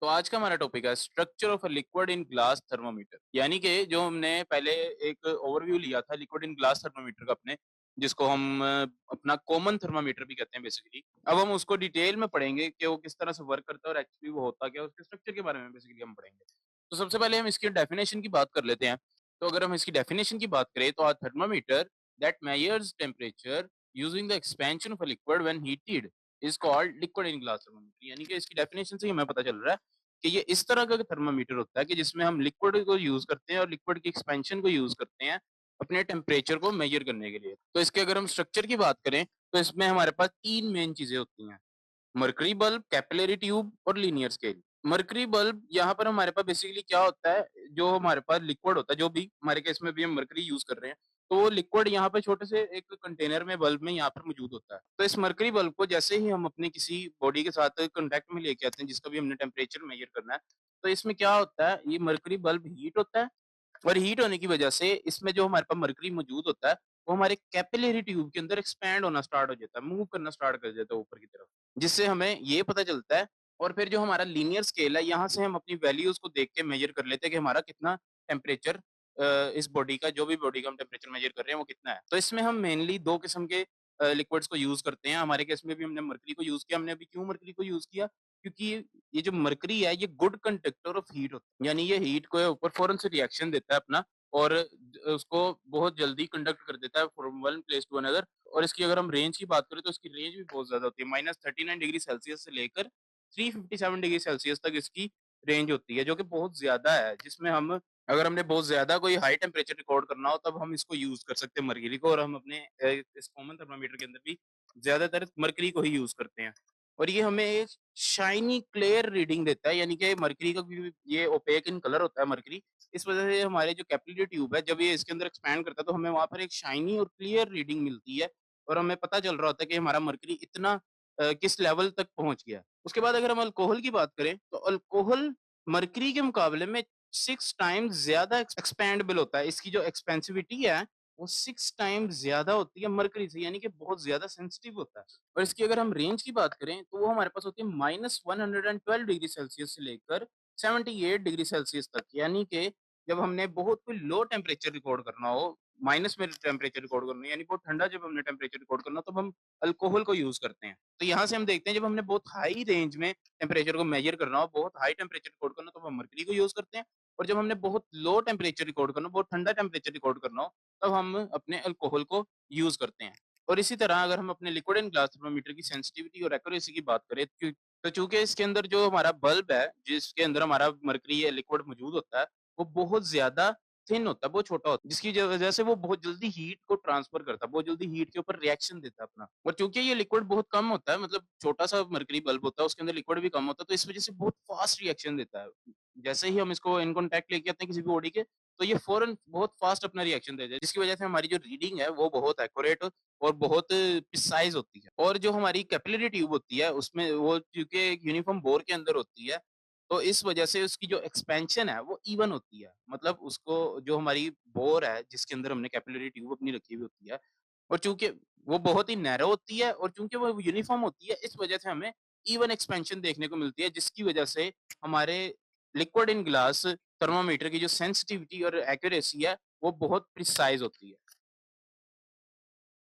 तो आज का हमारा टॉपिक है structure of a liquid in glass thermometer. यानी कि जो हमने पहले एक ओवरव्यू लिया था लिक्विड इन ग्लास थर्मामीटर का अपने, जिसको हम अपना कॉमन थर्मामीटर भी कहते हैं बेसिकली। अब हम उसको डिटेल में पढ़ेंगे कि वो किस तरह से वर्क करता है और एक्चुअली वो होता क्या है, उसके स्ट्रक्चर के बारे में बेसिकली हम पढ़ेंगे। तो सबसे पहले हम इसकी डेफिनेशन की बात कर लेते हैं। तो अगर हम इसकी डेफिनेशन की बात करें तो thermometer that measures temperature using the expansion of a liquid when heated is called liquid in glass thermometer. यानी कि इसकी डेफिनेशन से ही हमें पता चल रहा है कि ये इस तरह का थर्मामीटर होता है कि जिसमें हम लिक्विड को यूज करते हैं और लिक्विड की एक्सपेंशन को यूज करते हैं अपने टेम्परेचर को मेजर करने के लिए। तो इसके अगर हम स्ट्रक्चर की बात करें तो इसमें हमारे पास तीन मेन चीजें होती हैं: मर्करी बल्ब, कैपिलरी ट्यूब और लीनियर स्केल। मर्करी बल्ब यहाँ पर हमारे पास बेसिकली क्या होता है, जो हमारे पास लिक्विड होता है, जो भी हमारे केस में भी हम मर्करी यूज कर रहे हैं, तो वो लिक्विड यहाँ पे छोटे से एक कंटेनर में बल्ब में यहाँ पर मौजूद होता है। तो इस मर्करी बल्ब को जैसे ही हम अपने किसी बॉडी के साथ कांटेक्ट में लेके आते हैं जिसका भी हमने टेम्परेचर मेजर करना है, तो इसमें क्या होता है, ये मर्करी बल्ब हीट होता है और हीट होने की वजह से इसमें जो हमारे पास मर्करी मौजूद होता है वो हमारे कैपिलरी ट्यूब के अंदर एक्सपैंड होना स्टार्ट हो जाता है, मूव करना स्टार्ट कर देता है ऊपर की तरफ, जिससे हमें ये पता चलता है। और फिर जो हमारा लीनियर स्केल है, यहाँ से हम अपनी वैल्यूज को देख के मेजर कर लेते हैं कि हमारा कितना टेम्परेचर इस बॉडी का, जो भी बॉडी का हम टेम्परेचर मेजर कर रहे हैं वो कितना है। तो इसमें हम मेनली दो किस्म के लिक्विड्स को यूज करते हैं। हमारे केस में भी हमने मर्करी को यूज किया। हमने अभी क्यों मर्करी को यूज किया? क्योंकि ये जो मर्करी है ये गुड कंडक्टर ऑफ हीट होता है, यानी ये हीट को ऊपर फौरन से रिएक्शन देता है अपना और उसको बहुत जल्दी कंडक्ट कर देता है from one place to another. और इसकी अगर हम रेंज की बात करें तो इसकी रेंज भी बहुत ज्यादा होती है, -39 डिग्री सेल्सियस से लेकर 357 डिग्री सेल्सियस तक इसकी रेंज होती है, जो कि बहुत ज्यादा है। जिसमें हम, अगर हमने बहुत ज्यादा कोई हाई टेम्परेचर रिकॉर्ड करना हो तब हम इसको यूज कर सकते हैं मर्क्यूरी को, और हम अपने इस कॉमन थर्मामीटर के अंदर भी ज्यादातर मर्क्यूरी को ही यूज करते हैं। और ये हमें एक शाइनी क्लियर रीडिंग देता है, यानी कि मर्क्यूरी का भी ये ओपेक इन कलर होता है मर्क्यूरी। इस वजह से हमारे जो कैपिलरी ट्यूब है, जब ये इसके अंदर एक्सपैंड करता है तो हमें वहां पर एक शाइनी और क्लियर रीडिंग मिलती है और हमें पता चल रहा होता है कि हमारा मर्क्यूरी इतना किस लेवल तक पहुंच गया। उसके बाद अगर हम अल्कोहल की बात करें तो अल्कोहल मर्क्यूरी के मुकाबले में 6 टाइम्स ज्यादा एक्सपेंडेबल होता है। इसकी जो एक्सपेंसिविटी है वो 6 टाइम्स ज्यादा होती है मर्करी से, यानी कि बहुत ज्यादा सेंसिटिव होता है। और इसकी अगर हम रेंज की बात करें तो वो हमारे पास होती है -112 डिग्री सेल्सियस से लेकर 78 डिग्री सेल्सियस तक। यानी कि जब हमने बहुत कोई लो टेम्परेचर रिकॉर्ड करना हो, माइनस में टेम्परेचर रिकॉर्ड करना हो, यानी बहुत ठंडा जब हमने टेम्परेचर रिकॉर्ड करना हो तब हम अल्कोहल को यूज करते हैं। तो यहाँ से हम देखते हैं जब हमने बहुत हाई रेंज में टेम्परेचर को मेजर करना हो, बहुत हाई टेम्परेचर रिकॉर्ड करना हो, तो हम मर्करी को यूज करते हैं। और जब हमने बहुत लो टेम्परेचर रिकॉर्ड करना हो, बहुत ठंडा टेम्परेचर रिकॉर्ड करना हो, तब हम अपने अल्कोहल को यूज करते हैं। और इसी तरह अगर हम अपने लिक्विड एंड ग्लास थर्मामीटर की सेंसिटिविटी और एक्यूरेसी की बात करें, तो चूंकि इसके अंदर जो हमारा बल्ब है जिसके अंदर हमारा मरकरी या लिक्विड मौजूद होता है, वो बहुत ज्यादा थिन होता है, बहुत छोटा होता है, जिसकी वजह से वो बहुत जल्दी हीट को ट्रांसफर करता है, बहुत जल्दी हीट के ऊपर रिएक्शन देता है अपना। और चूंकि ये लिक्विड बहुत कम होता है, मतलब छोटा सा मरकरी बल्ब होता है, उसके अंदर लिक्विड भी कम होता है, तो इस वजह से बहुत फास्ट रिएक्शन देता है। जैसे ही हम इसको इन कॉन्टैक्ट लेके आते हैं किसी भी बॉडी के, तो ये फौरन बहुत फास्ट अपना रिएक्शन देता है, जिसकी वजह से हमारी जो रीडिंग है वो बहुत एक्यूरेट और बहुत प्रिसाइज होती है। और जो हमारी कैपिलरी ट्यूब होती है उसमें वो क्योंकि एक यूनिफॉर्म बोर के अंदर होती है, तो इस वजह से उसकी जो एक्सपेंशन है वो इवन होती है। मतलब उसको, जो हमारी बोर है जिसके अंदर हमने कैपिलरी ट्यूब अपनी रखी हुई होती है, और चूंकि वो बहुत ही नैरो होती है और चूंकि वो यूनिफॉर्म होती है, इस वजह से हमें इवन एक्सपेंशन देखने को मिलती है, जिसकी वजह से हमारे लिक्विड इन ग्लास थर्मामीटर की जो सेंसिटिविटी और एक्यूरेसी है वो बहुत प्रिसाइज होती है।